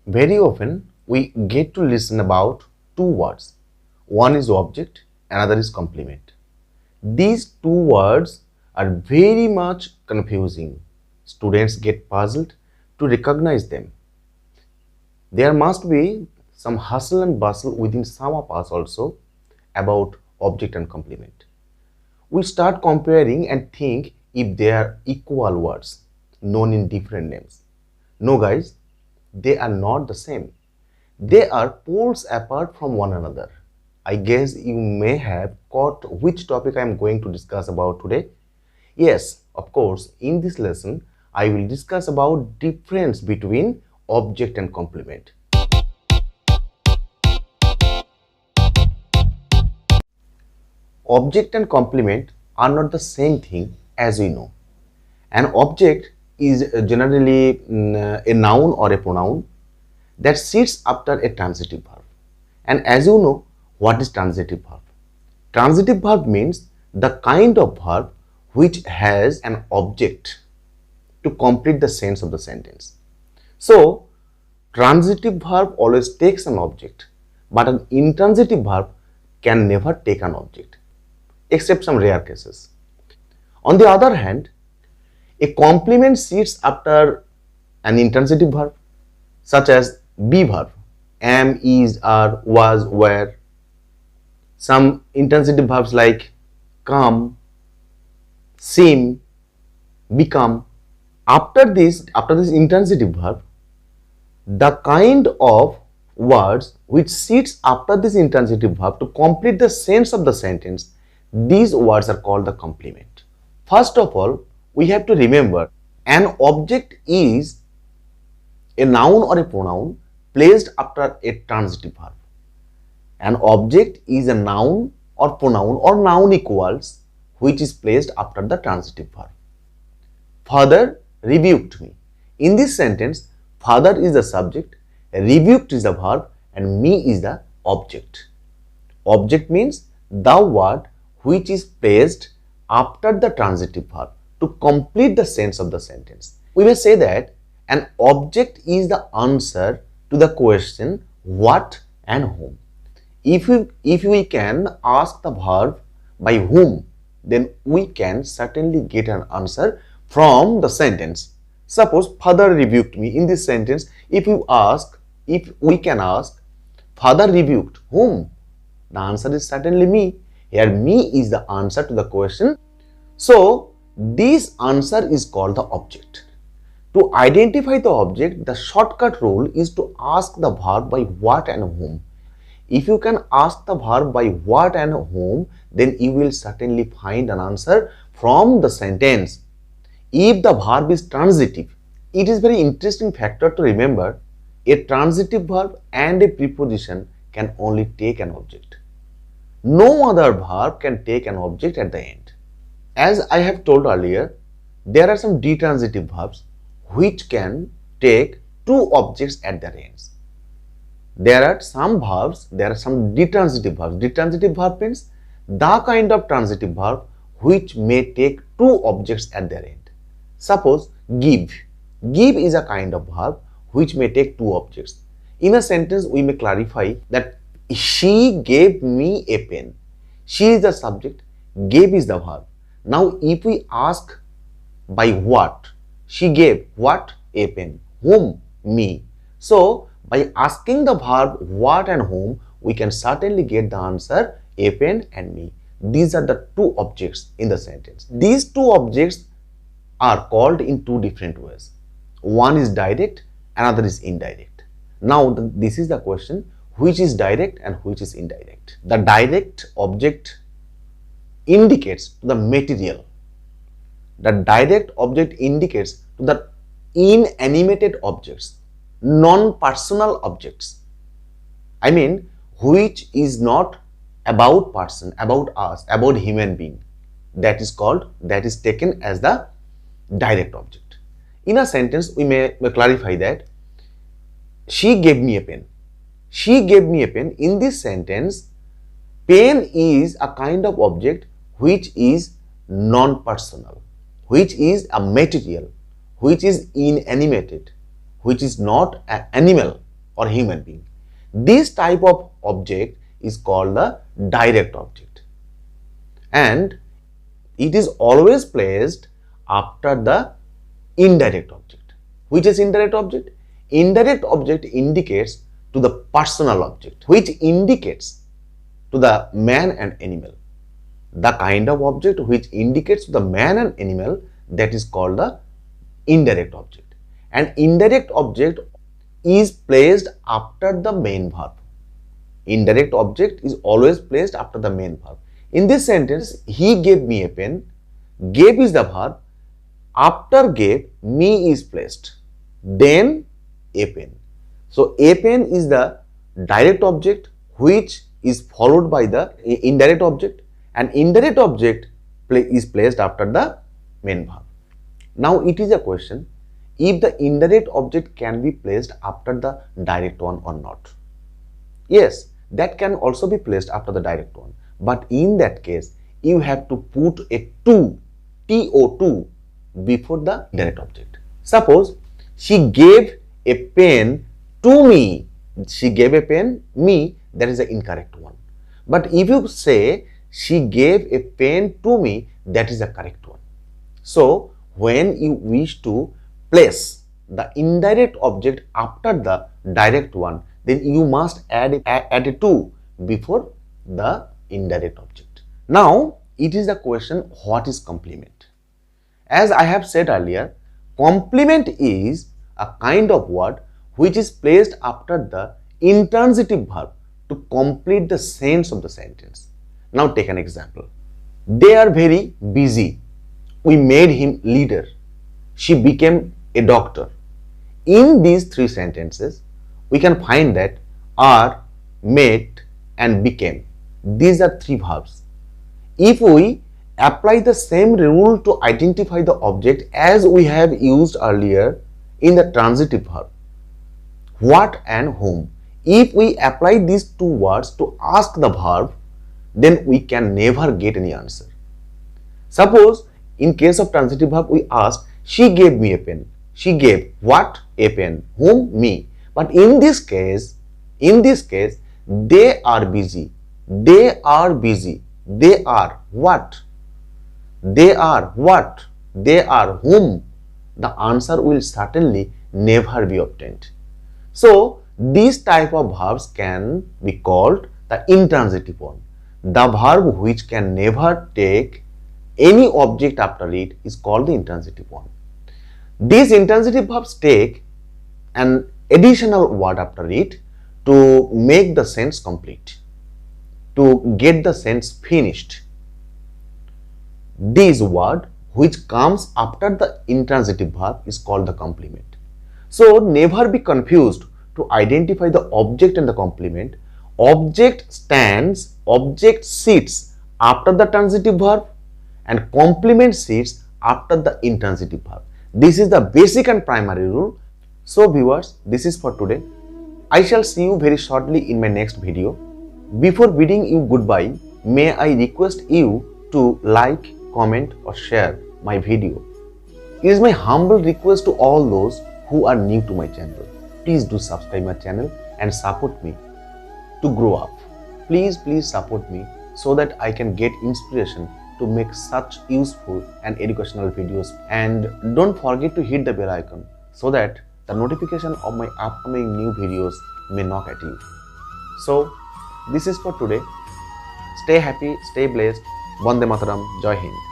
Very often we get to listen about two words. One is object, another is complement. These two words are very much confusing. Students get puzzled to recognize them. There must be some hustle and bustle within some of us also about object and complement. We start comparing and think if they are equal words known in different names. No guys, they are not the same. They are poles apart from one another. I guess you may have caught which topic I am going to discuss about today. Yes, of course, in this lesson, I will discuss about difference between object and complement. Object and complement are not the same thing as we know. An object is generally a noun or a pronoun that sits after a transitive verb. And as you know, what is transitive verb? Transitive verb means the kind of verb which has an object to complete the sense of the sentence. So, transitive verb always takes an object, but an intransitive verb can never take an object, except some rare cases. On the other hand, a complement sits after an intransitive verb, such as be verb, am, is, are, was, were. Some intransitive verbs like come, seem, become. After this intransitive verb, the kind of words which sits after this intransitive verb to complete the sense of the sentence, these words are called the complement. First of all, we have to remember an object is a noun or a pronoun placed after a transitive verb. An object is a noun or pronoun or noun equals which is placed after the transitive verb. Father rebuked me. In this sentence, father is the subject, rebuked is the verb, and me is the object. Object means the word which is placed after the transitive verb to complete the sense of the sentence. We may say that an object is the answer to the question what and whom. If we can ask the verb by whom, then we can certainly get an answer from the sentence. Suppose father rebuked me. In this sentence, if we can ask father rebuked whom, the answer is certainly me. Here me is the answer to the question. So this answer is called the object. To identify the object, the shortcut rule is to ask the verb by what and whom. If you can ask the verb by what and whom, then you will certainly find an answer from the sentence. If the verb is transitive, it is very interesting factor to remember. A transitive verb and a preposition can only take an object. No other verb can take an object at the end. As I have told earlier, there are some detransitive verbs which can take two objects at their ends. There are some detransitive verbs. Detransitive verb means the kind of transitive verb which may take two objects at their end. Suppose give. Give is a kind of verb which may take two objects. In a sentence, we may clarify that she gave me a pen. She is the subject, gave is the verb. Now, if we ask by what, she gave what? A pen. Whom? Me. So, by asking the verb what and whom, we can certainly get the answer a pen and me. These are the two objects in the sentence. These two objects are called in two different ways. One is direct, another is indirect. Now, this is the question, which is direct and which is indirect. The direct object indicates the material. The direct object indicates the inanimated objects, non-personal objects. I mean, which is not about person, about us, about human being. That is taken as the direct object. In a sentence, we may clarify that she gave me a pen. She gave me a pen. In this sentence, pen is a kind of object which is non-personal, which is a material, which is inanimated, which is not an animal. or human being. This type of object is called the direct object, and it is always placed after the indirect object. Which is indirect object? Indirect object indicates to the personal object, which indicates to the man and animal. The kind of object which indicates to the man and animal, that is called the indirect object. And indirect object is placed after the main verb. Indirect object is always placed after the main verb. In this sentence, he gave me a pen. Gave is the verb. After gave, me is placed. Then a pen. So a pen is the direct object which is followed by the indirect object, and indirect object is placed after the main verb. Now it is a question if the indirect object can be placed after the direct one or not. Yes, that can also be placed after the direct one, but in that case you have to put a to, to, before the indirect object. Suppose she gave a pen to me. She gave a pen me, that is the incorrect one. But if you say she gave a pen to me, that is the correct one. So when you wish to place the indirect object after the direct one, then you must add a to before the indirect object. Now it is the question, what is complement? As I have said earlier, complement is a kind of word which is placed after the intransitive verb to complete the sense of the sentence. Now take an example. They are very busy. We made him leader. She became a doctor. In these three sentences, we can find that are, made and became. These are three verbs. If we apply the same rule to identify the object as we have used earlier in the transitive verb, what and whom, if we apply these two words to ask the verb, then we can never get any answer. Suppose in case of transitive verb, we ask, she gave me a pen. She gave what? A pen. Whom? Me. But in this case, they are busy. They are busy. They are what? They are what? They are whom? The answer will certainly never be obtained. So these type of verbs can be called the intransitive one. The verb which can never take any object after it is called the intransitive one. These intransitive verbs take an additional word after it to make the sentence complete, to get the sentence finished. This word which comes after the intransitive verb is called the complement. So never be confused to identify the object and the complement. Object stands, object sits after the transitive verb, and complement sits after the intransitive verb. This is the basic and primary rule. So viewers, this is for today. I shall see you very shortly in my next video. Before bidding you goodbye, may I request you to like, comment or share my video. It is my humble request to all those who are new to my channel. Please do subscribe my channel and support me to grow up. Please support me so that I can get inspiration to make such useful and educational videos. And don't forget to hit the bell icon so that the notification of my upcoming new videos may knock at you. So this is for today. Stay happy, stay blessed. Vande Mataram, Jai Hind.